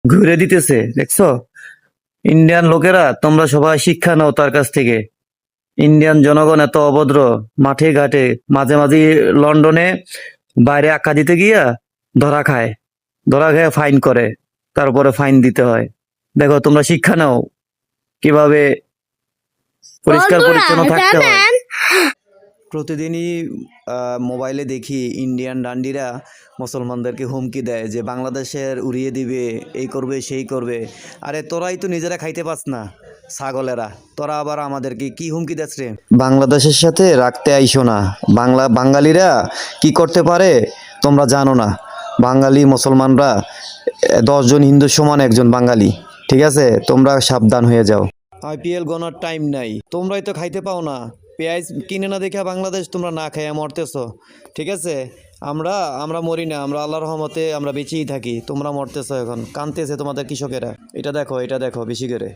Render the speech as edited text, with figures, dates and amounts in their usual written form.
ঘুরে দিতেছে, দেখছো? ইন্ডিয়ান লোকেরা, তোমরা সবাই শিক্ষা নাও তার কাছ থেকে। ইন্ডিয়ান জনগণ এত অভদ্র, মাঠে ঘাটে মাঝে মাঝে লন্ডনে বাইরে আক্কা দিতে গিয়া ধরা খায়, ধরা খেয়ে ফাইন করে, তারপরে ফাইন দিতে হয়। দেখো, তোমরা শিক্ষা নাও কিভাবে পরিষ্কার বন্ধুরা পরিচ্ছন্ন থাকতে হয়। জানেন, প্রতিদিনই মোবাইলে দেখি ইন্ডিয়ান ডান্ডিরা মুসলমানদেরকে হুমকি দেয় যে বাংলাদেশের উড়িয়ে দিবে, এই করবে সেই করবে। আরে তোরাই তো নিজেরা খাইতে পাস না, ছাগলেরা, তোরা আবার আমাদেরকে কি হুমকি দিস রে? বাংলাদেশের সাথে রাখতে আইসো না। বাঙালিরা কি করতে পারে তোমরা জানো না। বাঙালি মুসলমানরা 10 জন হিন্দুর সমান একজন বাঙালি, ঠিক আছে? তোমরা সাবধান হয়ে যাও। আইপিএল গোনার টাইম নাই, তোমরাই তো খাইতে পাও না। পেঁয়াজ কিনে না দেখা বাংলাদেশ তোমরা না খাইয়া মরতেছো, ঠিক আছে? আমরা আমরা মরি না, আমরা আল্লাহর রহমতে আমরা বেঁচেই থাকি। তোমরা মরতেছো, এখন কানতেছে তোমাদের কৃষকেরা। এটা দেখো, এটা দেখো বেশি করে।